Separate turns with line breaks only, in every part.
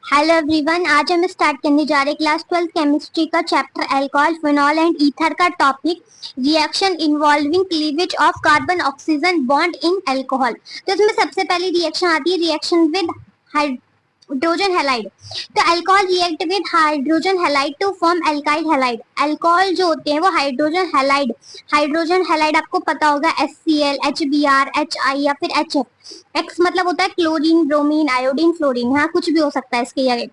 Hello everyone, आज हम start करने जा रहे हैं क्लास 12 केमिस्ट्री का chapter alcohol, phenol and ether का topic reaction involving cleavage of carbon oxygen bond in alcohol. तो इसमें सबसे पहली रिएक्शन आती है रिएक्शन विद हाइड्रोजन हैलाइड। तो alcohol react with hydrogen halide to form alkyl halide. Alcohol जो होते हैं वो हाइड्रोजन हैलाइड आपको पता होगा HCl, HBr, HI या फिर HF। एक्स मतलब होता है क्लोरीन, ब्रोमीन, आयोडीन, फ्लोरीन, यहाँ कुछ भी हो सकता है इसके आगे।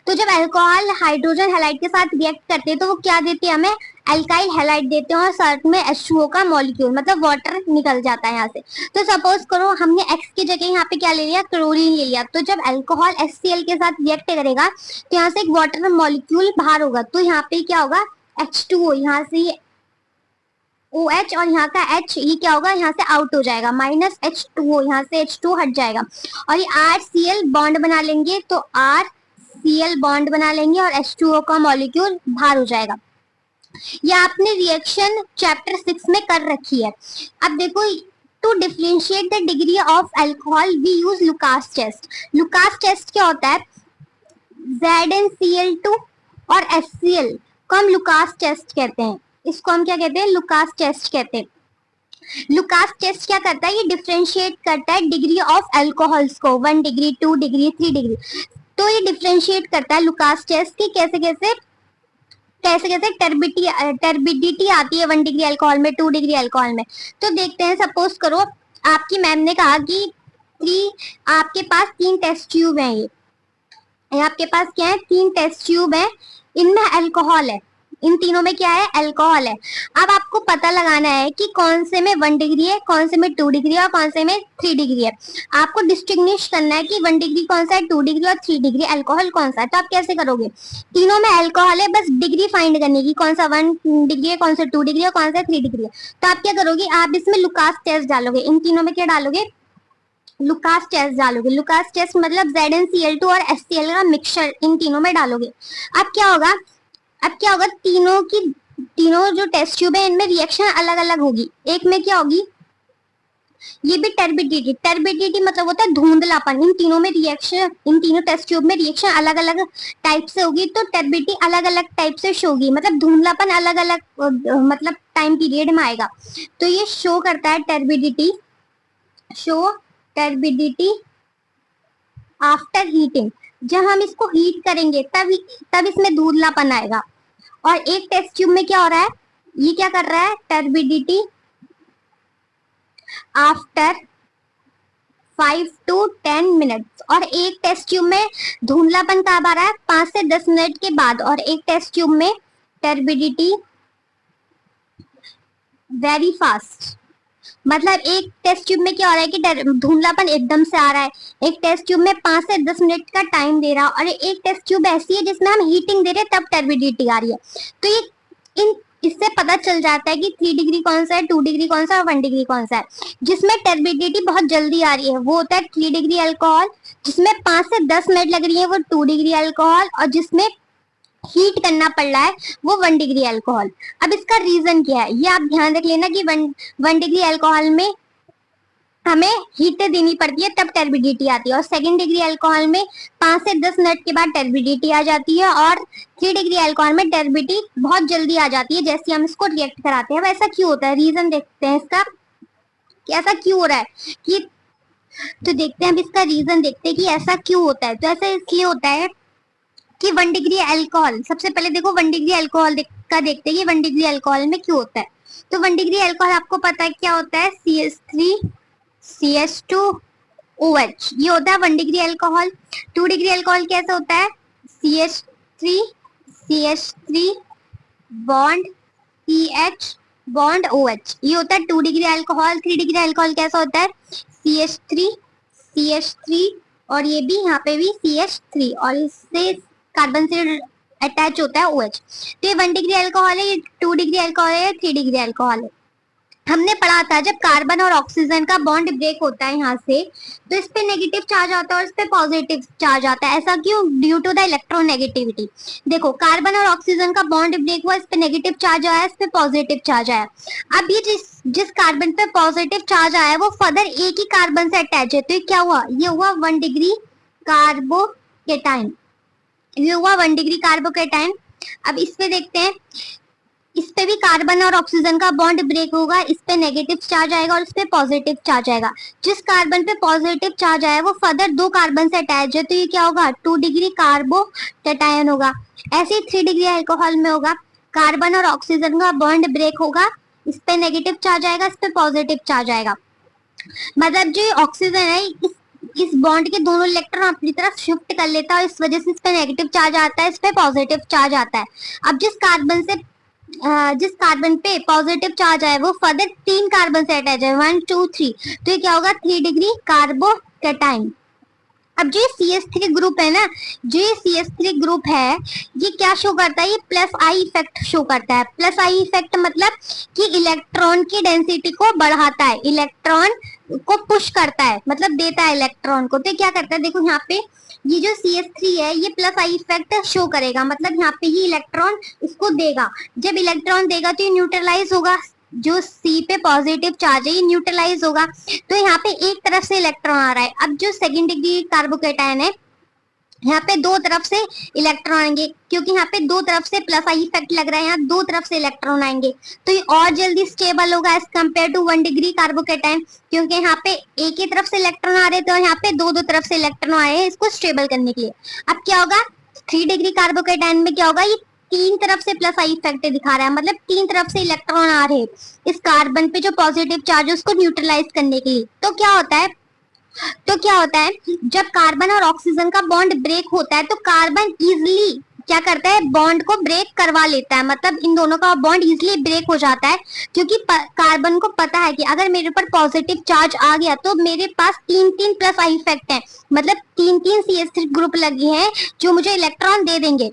तो जब अल्कोहल हाइड्रोजन हैलाइड के साथ रिएक्ट करते हैं तो वो क्या देते हैं हमें, अल्काइल हैलाइड देते हैं और साथ में H2O का मॉलिक्यूल मतलब वाटर निकल जाता है यहाँ से। तो सपोज करो हमने X की जगह यहाँ पे क्या ले लिया, क्लोरीन ले लिया। तो जब अल्कोहल HCl के साथ रिएक्ट करेगा तो यहाँ से एक वाटर मॉलिक्यूल बाहर होगा, तो यहाँ पे क्या होगा, H2O, यहाँ से OH और यहाँ का H, ये क्या होगा, यहाँ से आउट हो जाएगा, -H2O, यहाँ से H2 हट जाएगा और ये RCl बॉन्ड बना लेंगे। तो RCl बॉन्ड बना लेंगे और H2O का मॉलिक्यूल बाहर हो जाएगा। ये आपने रिएक्शन चैप्टर 6 में कर रखी है। अब देखो, to differentiate the degree of alcohol we use Lucas test. Lucas test क्या होता है, ZnCl2 और HCl को हम लुकास टेस्ट कहते हैं। इसको हम क्या कहते हैं, लुकास टेस्ट कहते हैं। लुकास टेस्ट क्या करता है, ये डिफरेंशिएट करता है डिग्री ऑफ अल्कोहल्स को, 1 डिग्री, 2 डिग्री, 3 डिग्री। तो ये डिफरेंशिएट करता है लुकास टेस्ट की कैसे कैसे टर्बिडिटी आती है 1 डिग्री अल्कोहल में, 2 डिग्री अल्कोहल में। तो देखते हैं, सपोज करो आपकी मैम ने कहा कि आपके पास 3 टेस्ट ट्यूब हैं, ये आपके पास क्या है, 3 टेस्ट ट्यूब है, इनमें अल्कोहल है, इन तीनों में क्या है, अल्कोहल है। अब आपको पता लगाना है कि कौन से में 1 डिग्री है, कौन से में 2 डिग्री है और कौन से में 3 डिग्री है। आपको डिस्टिंग्विश करना है कि 1 डिग्री कौन सा है, 2 डिग्री और 3 डिग्री अल्कोहल कौन सा है। तो आप कैसे करोगे, तीनों में अल्कोहल है, बस डिग्री फाइंड करने की, कौन सा 1 डिग्री है, कौन सा 2 डिग्री है, कौन सा 3 डिग्री है। तो आप क्या करोगे, आप इसमें लुकास टेस्ट डालोगे, इन तीनों में क्या डालोगे, लुकास टेस्ट डालोगे। लुकास टेस्ट मतलब ZnCl2 और HCl का मिक्सचर इन तीनों में डालोगे। अब क्या होगा, तीनों जो टेस्ट ट्यूब है इनमें रिएक्शन अलग अलग होगी। एक में क्या होगी, ये भी टर्बिडिटी मतलब होता है धुंधलापन। इन तीनों में रिएक्शन, इन तीनों टेस्ट ट्यूब में रिएक्शन अलग अलग टाइप से होगी। तो टर्बिडिटी अलग अलग टाइप से शो होगी, मतलब धुंधलापन अलग अलग मतलब टाइम पीरियड में आएगा। तो ये शो करता है टर्बिडिटी आफ्टर हीटिंग। जब हम इसको हीट करेंगे तब इसमें धुंधलापन आएगा। और एक टेस्ट ट्यूब में क्या हो रहा है, ये क्या कर रहा है, टर्बिडिटी आफ्टर 5 to 10 मिनट्स। और एक टेस्ट ट्यूब में धुंधलापन कब आ रहा है, 5 से 10 मिनट के बाद। और एक टेस्ट ट्यूब में टर्बिडिटी वेरी फास्ट, मतलब एक टेस्ट ट्यूब में क्या हो रहा है कि धुंधलापन एकदम से आ रहा है, एक टेस्ट ट्यूब में 5 से 10 मिनट का टाइम दे रहा है, और एक टेस्ट ट्यूब ऐसी है जिसमें हम हीटिंग दे रहे हैं तब टर्बिडिटी आ रही है। तो ये इससे पता चल जाता है कि 3 डिग्री कौन सा है, 2 डिग्री कौन सा है और 1 डिग्री कौन सा है। जिसमें टर्बिडिटी बहुत जल्दी आ रही है वो होता है 3 डिग्री अल्कोहल, जिसमें 5 से 10 मिनट लग रही है वो 2 डिग्री अल्कोहल, और जिसमें हीट करना पड़ रहा है वो 1 डिग्री अल्कोहल। अब इसका रीजन क्या है, ये आप ध्यान रख लेना कि 1 डिग्री अल्कोहल में हमें हीट देनी पड़ती है तब टर्बिडिटी आती है, और 2 डिग्री अल्कोहल में 5 से 10 मिनट के बाद टर्बिडिटी आ जाती है, और 3 डिग्री अल्कोहल में टर्बिडिटी बहुत जल्दी आ जाती है जैसे हम इसको रिएक्ट कराते हैं। ऐसा क्यों होता है, रीजन देखते हैं इसका कि ऐसा क्यों हो रहा है कि, तो देखते हैं अब इसका रीजन देखते हैं कि ऐसा क्यों होता है। तो ऐसा इसलिए होता है कि 1 डिग्री अल्कोहल, सबसे पहले देखो 1 डिग्री अल्कोहल का देखते हैं कि 1 डिग्री अल्कोहल में क्यों होता है। तो 1 डिग्री अल्कोहल आपको पता है क्या होता है, CH3CH2OH, ये होता है 1 डिग्री अल्कोहल। 2 डिग्री अल्कोहल कैसे होता है, CH3CH3 bond CH bond OH, ये होता है 2 डिग्री अल्कोहल। 3 डिग्री अल्कोहल कैसा होता है, CH3 और ये भी यहाँ पे भी CH3 और इससे कार्बन से अटैच होता है OH। तो ये 1 डिग्री अल्कोहल है, ये 2 डिग्री अल्कोहल है, 3 डिग्री अल्कोहल है। हमने पढ़ा था जब कार्बन और ऑक्सीजन का बॉन्ड ब्रेक होता है यहाँ से, तो इस पे नेगेटिव चार्ज आता है और इस पे पॉजिटिव चार्ज आता है। ऐसा क्यों, ड्यू टू द इलेक्ट्रोनेगेटिविटी। देखो कार्बन और ऑक्सीजन का बॉन्ड ब्रेक हुआ, इस पे नेगेटिव चार्ज आया, इस पे पॉजिटिव चार्ज आया। अब ये जिस कार्बन पे पॉजिटिव चार्ज आया वो फर्दर एक ही कार्बन से अटैच है, तो ये क्या हुआ, ये हुआ 1 डिग्री कार्बोनिल कार्बोकेटाइन। ये हुआ 1 डिग्री कार्बोकेटाइन। अब इस पे देखते हैं, इस पे भी कार्बन और ऑक्सीजन का बॉन्ड ब्रेक होगा, इस पे नेगेटिव चार्ज आएगा और इस पे पॉजिटिव चार्ज आएगा। जिस कार्बन पे पॉजिटिव चार्ज आया वो फर्दर 2 कार्बन से अटैच है, तो ये क्या होगा, 2 डिग्री कार्बोकेटायन होगा। ऐसे ही 3 डिग्री अल्कोहल में होगा, कार्बन और ऑक्सीजन का बॉन्ड ब्रेक होगा, इस पे नेगेटिव चार्ज आएगा, इस पे पॉजिटिव चार्ज आएगा। मतलब जो ऑक्सीजन है इस बॉन्ड के दोनों इलेक्ट्रॉन अपनी तरफ शिफ्ट कर लेता है और इस वजह से इस पे नेगेटिव चार्ज आता है, इस पे पॉजिटिव चार्ज आता है। अब जिस कार्बन पे पॉजिटिव चार्ज आया वो फर्दर 3 कार्बन से अटैच है, 1 2 3, तो ये क्या होगा, 3 डिग्री कार्बोकेटाइन। अब जो CH3 ग्रुप है ना, जो CH3 ग्रुप है ये क्या शो करता है, ये प्लस आई इफेक्ट शो करता है। प्लस आई इफेक्ट मतलब कि इलेक्ट्रॉन की डेंसिटी को बढ़ाता है, इलेक्ट्रॉन को पुश करता है, मतलब देता है इलेक्ट्रॉन को। तो क्या करता है, देखो यहाँ पे ये जो CH3 है ये प्लस आई इफेक्ट शो करेगा, मतलब यहाँ पे ये इलेक्ट्रॉन इसको देगा। जब इलेक्ट्रॉन देगा तो ये न्यूट्रलाइज होगा, जो C पे पॉजिटिव चार्ज है ये न्यूट्रलाइज होगा, तो यहाँ पे एक तरफ से इलेक्ट्रॉन आ रहा है। अब जो 2nd डिग्री कार्बोकेटायन है यहाँ पे 2 तरफ से इलेक्ट्रॉन आएंगे, क्योंकि यहाँ पे 2 तरफ से प्लस आई इफेक्ट लग रहा है, यहाँ 2 तरफ से इलेक्ट्रॉन आएंगे, तो ये और जल्दी स्टेबल होगा as compare to 1 degree carbocation, क्योंकि यहाँ पे एक ही तरफ से इलेक्ट्रॉन आ रहे थे और यहाँ पे 2 तरफ से इलेक्ट्रॉन आए हैं इसको स्टेबल करने के लिए। अब क्या होगा, 3 डिग्री कार्बोकेटायन में क्या होगा, ये 3 तरफ से प्लस आई इफेक्ट दिखा रहा है, मतलब 3 तरफ से इलेक्ट्रॉन आ रहे हैं इस कार्बन पे जो पॉजिटिव चार्ज है उसको न्यूट्रलाइज करने के लिए। तो क्या होता है, जब कार्बन और ऑक्सीजन का बॉन्ड ब्रेक होता है तो कार्बन इजिली क्या करता है, बॉन्ड को ब्रेक करवा लेता है, मतलब इन दोनों का बॉन्ड इजिली ब्रेक हो जाता है, क्योंकि कार्बन को पता है कि अगर मेरे ऊपर पॉजिटिव चार्ज आ गया तो मेरे पास 3 प्लस आई इफेक्ट है, मतलब 3 CH3 ग्रुप लगे हैं जो मुझे इलेक्ट्रॉन दे देंगे,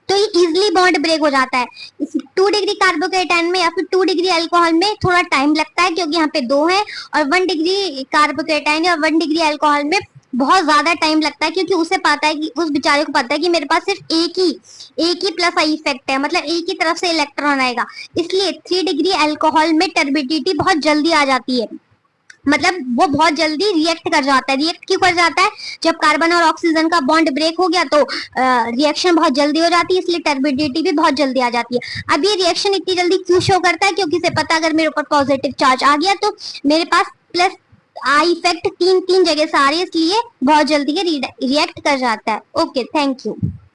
तो ये इजिली बॉन्ड ब्रेक हो जाता है। इस 2 डिग्री कार्बोकेटायन में या फिर 2 डिग्री अल्कोहल में थोड़ा टाइम लगता है, क्योंकि यहाँ पे 2 है, और 1 डिग्री कार्बोकेटायन और 1 डिग्री अल्कोहल में बहुत ज्यादा टाइम लगता है, क्योंकि उसे पता है कि उस बेचारे को पता है कि मेरे पास सिर्फ एक ही प्लस आई इफेक्ट है, मतलब एक ही तरफ से इलेक्ट्रॉन आएगा, इसलिए 3 डिग्री अल्कोहल में टर्बिडिटी बहुत जल्दी आ जाती है, मतलब वो बहुत जल्दी रिएक्ट कर जाता है। रिएक्ट क्यों कर जाता है, जब कार्बन और ऑक्सीजन का बॉन्ड ब्रेक हो गया तो रिएक्शन बहुत जल्दी हो जाती है, इसलिए टर्बिडिटी भी बहुत जल्दी आ जाती है। अब ये रिएक्शन इतनी जल्दी क्यों शो करता है, क्योंकि इसे पता अगर मेरे ऊपर पॉजिटिव चार्ज आ गया तो मेरे पास प्लस आई इफेक्ट 3 जगह से आ रही है, इसलिए बहुत जल्दी ये रिएक्ट कर जाता है। Okay, thank you.